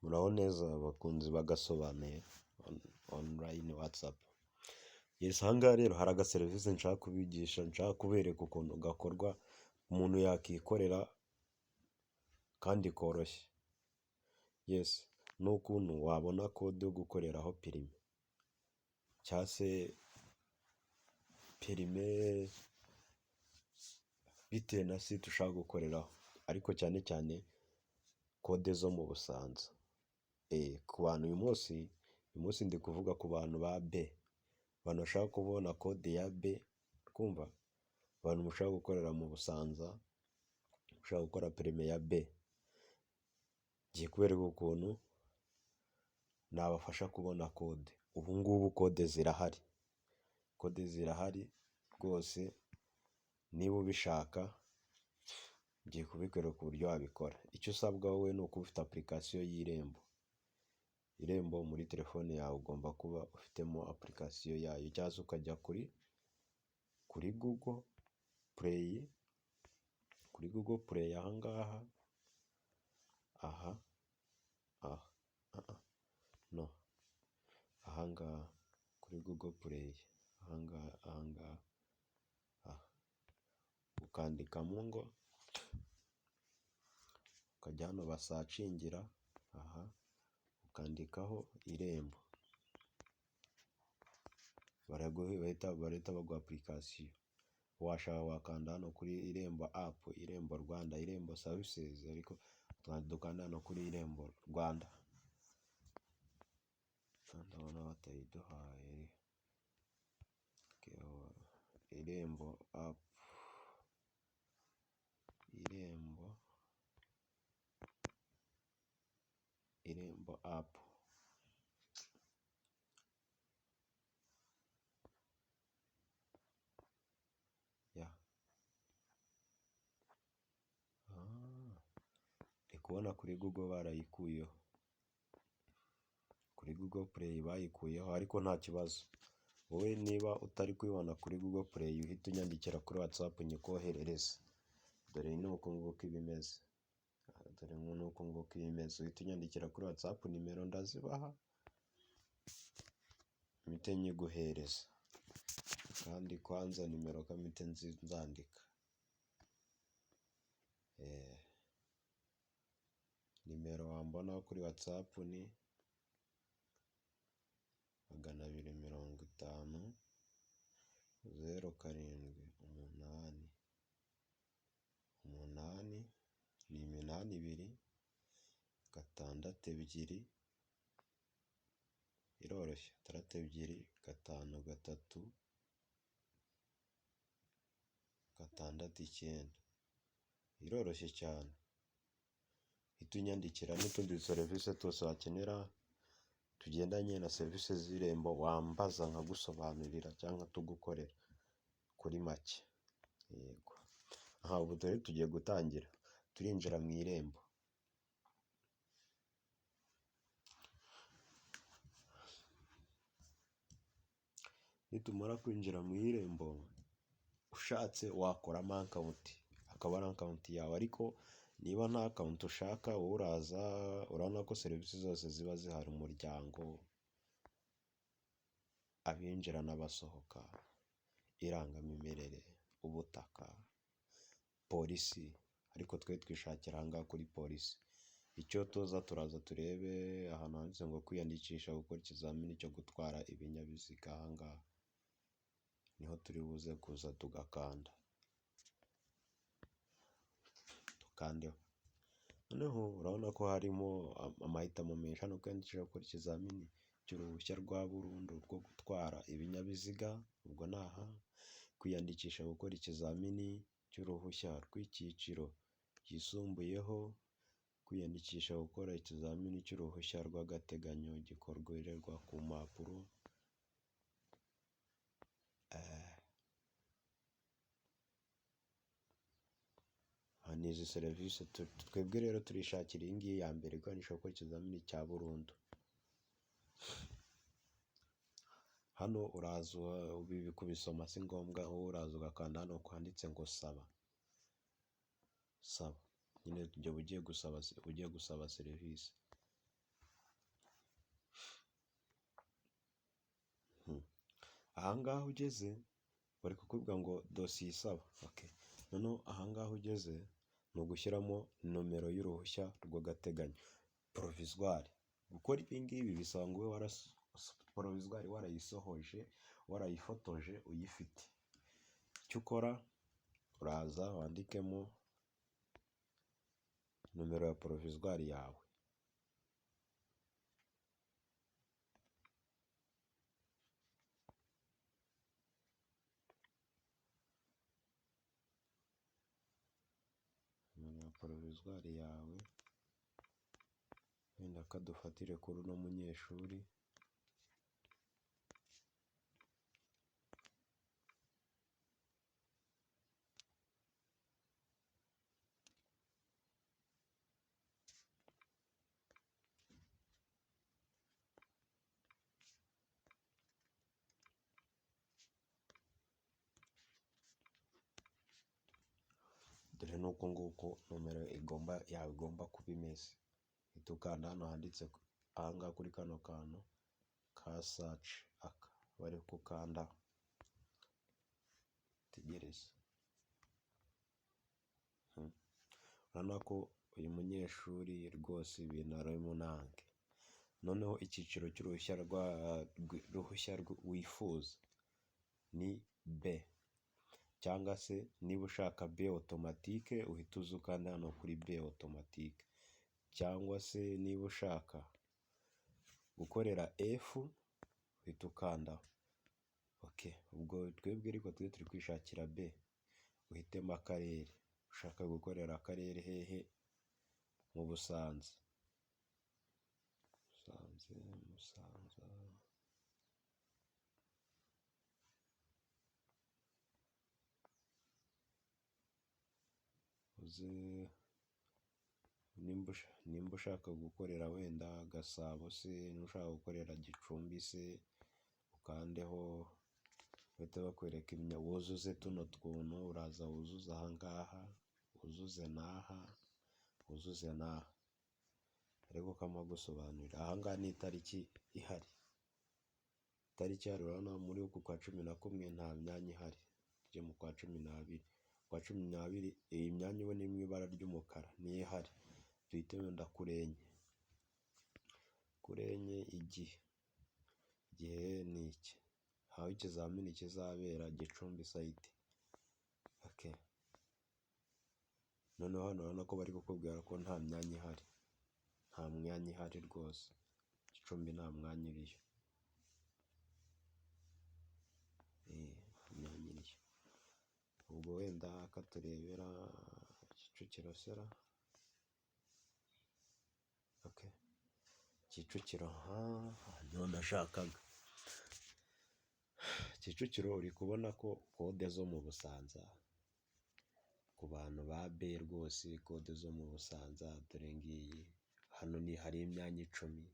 Muraho neza abakunzi bagasobanuye online WhatsApp. Yes, ahangaha rero hari agaserivisi nshaka kubigisha, nshaka kubereka ukuntu gakorwa, umuntu yakikorera kandi koroshye. Yes, n'ukuntu wabona kode yo gukoreraho perime cyangwa se perime bitewe na site ushaka gukoreraho, ariko cyane cyane kode zo mu Busanza. Ku bantu uyu munsi ndi kuvuga ku bantu ba B, abantu bashaka kubona kode ya B, kumva abantu mushaka gukorera mu Busanza, ushaka gukora perime ya B, ngiye kubereka ukuntu nabafasha kubona kode. Ubu ngubu kode zirahari rwose, niba ubishaka ngiye kubikwereka uburyo wabikora. Icyo usabwa wowe ni ukuba ufite application y'Irembo muri telefone yawe, ugomba kuba ufitemo application yayo, cyangwa se ukajya kuri Google Play ahangaha, ahangaha kuri Google Play ahangaha, ukandikamo ngo, ukajya hano basacingira, ukandikaho Irembo, bahita baguha application. Washaka wakanda hano kuri Irembo app, Irembo Rwanda, Irembo services, ariko dukanda hano kuri Irembo Rwanda. Ndabona batayiduhaye. Irembo app, Irembo app. Ndi kubona kuri Google barayikuyeho, kuri Google Play bayikuyeho, ariko nta kibazo. Wowe niba utari kubibona kuri Google Play, uhita unyandikira kuri WhatsApp nyikoherereze. Dore ni uku nguku ibimeze. Uhita unyandikira kuri WhatsApp, nimero ndazibaha, mpite nyiguhereza. Kandi kwanza nimero kamite nzandika. Nimero wambona kuri WhatsApp ni 250 0788 82 62, iroroshye, 32 53 69, iroroshye cyane. Uhita unyandikira n'utundi serivisi twose wakenera tugendanye na serivisi z'Irembo, wambaza nkagusobanurira cyangwa tugukorera kuri make. Yego. Ubu dore tugiye gutangira, turinjira mu Irembo. Nitumara kwinjira mu Irembo, ushatse wakoramo account, akaba ari account yawe, ariko niba nta account ushaka, wowe uraza, urabona ko serivisi zose ziba zihari: umuryango, abinjira n'abasohoka, irangamimerere, ubutaka, polisi, ariko twe twishakira ahangaha kuri polisi. Icyo tuza turaza turebe ahantu handitse ngo kwiyandikisha gukora ikizamini cyo gutwara ibinyabiziga, ahangaha niho turi buze kuza tugakanda, tukandeho. Noneho urabona ko harimo amahitamo menshi hano: kwiyandikisha gukora ikizamini cy'uruhushya rwa burundu rwo gutwara ibinyabiziga, ubwo ni aha; kwiyandikisha gukora ikizamini cy'uruhushya rw'icyiciro cyisumbuyeho, kwiyandikisha gukora ikizamini cy'uruhushya rw'agateganyo gikorerwa ku mpapuro. Ni izi serivisi twebwe rero turishakira iyi ngiyi ya mbere, kwiyandikisha gukora ikizamini cya burundu. Hano uraza kubisoma si ngombwa, wowe uraza ugakanda hano kwanditse ngo saba. Nyine ugiye gusaba serivisi. ahangaha ugeze bari kukubwira ngo dosiye isaba, noneho ahangaha ugeze ni ugushyiramo nomero y'uruhushya rw'agateganyo provisoire. Gukora ibi ngibi bisaba ngo ube provisoire warayisohoje, warayifotoje uyifite. Icyo ukora uraza wandikemo nomero ya provisoire yawe. Nomero ya provisoire yawe, wenda kadufatire kuri uno munyeshuri. Dore nuko nguko nomero yawe igomba kuba imeze. Uhita ukanda hano handitse ahangaha kuri kano kantu ka search aka, bari gukanda tegereza. Urabona ko uyu munyeshuri rwose ibintu arimo nange. Noneho icyiciro cy'uruhushya wifuza ni B, cyangwa se niba ushaka B automatique uhita uza ukanda hano kuri B automatique, cyangwa se niba ushaka gukorera F uhita ukanda. Ubwo twebwe ariko turi kwishakira B, uhitemo akarere ushaka gukorera. Akarere hehe? Mu Busanza. Nimba ushaka gukorera wenda Gasabo se, nushaka gukorera Gicumbi se, ukandeho bahita bakwereka wuzuze tuno twuntu. Uraza wuzuze ahangaha, wuzuze n'aha, wuzuze n'aha, ariko kamagusobanurira. Ahangaha ni itariki ihari. Itariki ihari urabona muri uku kwa 11 nta myanya ihari. Tujye mu kwa 12. Kwa 12 iyi myanya ubona iri mu ibara ry'umukara niyo ihari. Duhite wenda kurenye igihe ni iki, aho ikizamini kizabera Gicumbi site. Noneho hano urabona ko bari kukubwira ko nta myanya ihari, nta mwanya ihari rwose. Gicumbi nta mwanya uriyo. Imyanya iriyo. Ubwo wenda katurebera Kicukiro sera. Kicukiro niho nashakaga. Kicukiro uri kubona ko kode zo mu Busanza ku bantu ba B rwose, kode zo mu Busanza dore ngiyi. Hano hari imyanya 10,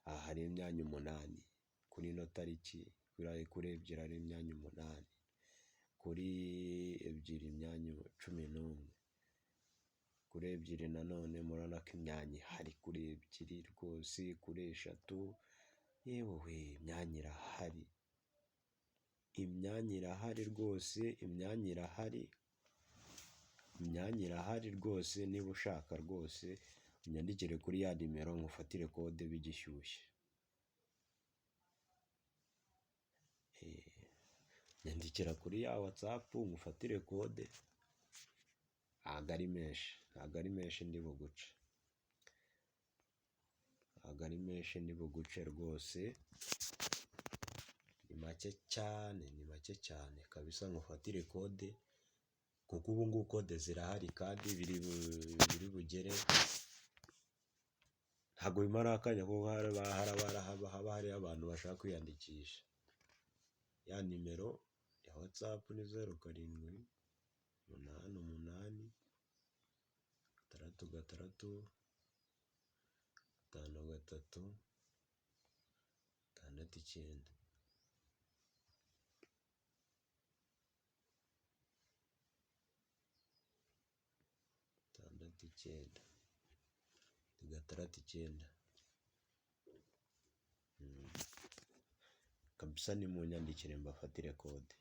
aha hari imyanya 8 kuri ino tariki. Kuri ebyiri hari imyanya 8, kuri ebyiri imyanya 11, kuri ebyiri nanone murabona ko imyanya ihari kuri ebyiri rwose, kuri 3 yewe imyanya irahari. Imyanya irahari rwose, imyanya irahari rwose. Niba ushaka rwose unyandikire kuri ya nimero nkufatire kode bigishyushye. Nyandikira kuri ya WhatsApp nkufatire kode. Ntabwo ari menshi ndi buguce rwose. Ni make cyane kabisa, nkufatire kode kuko ubu ngubu kode zirahari kandi biri bugere. Ntabwo bimara akanya kuko haba hari abantu bashaka kwiyandikisha. Ya nimero ya WhatsApp ni 0788 6 6 5 3 6 9. kabisa nimunyandikire mbafatire kode.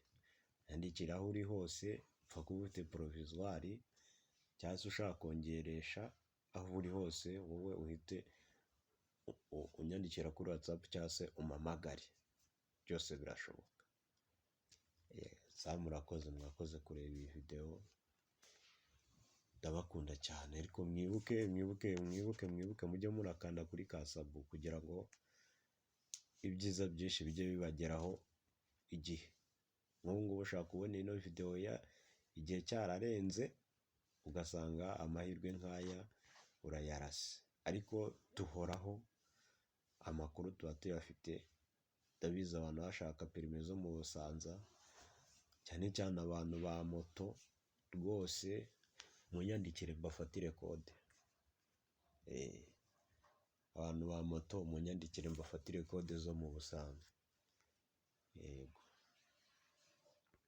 Nyandikira aho uri hose, upfa kuba ufite provisoire cyangwa se ushaka kongeresha, aho uri hose wowe uhite unyandikira kuri WhatsApp cyangwa se umpamagare, byose birashoboka. Mwakoze kureba iyi video, ndabakunda cyane, ariko mwibuke mujye murakanda kuri ka sabu kugira ngo ibyiza byinshi bijye bibageraho igihe. Nk'ubu ngubu ushaka kubona ino video igihe cyararenze, ugasanga amahirwe nk'aya urayarase, ariko duhoraho, amakuru tuba tuyafite. Ndabizi abantu bashaka perime zo mu Busanza, cyane cyane abantu ba moto, rwose munyandikire mbafatire kode. Abantu ba moto munyandikire mbafatire kode zo mu Busanza.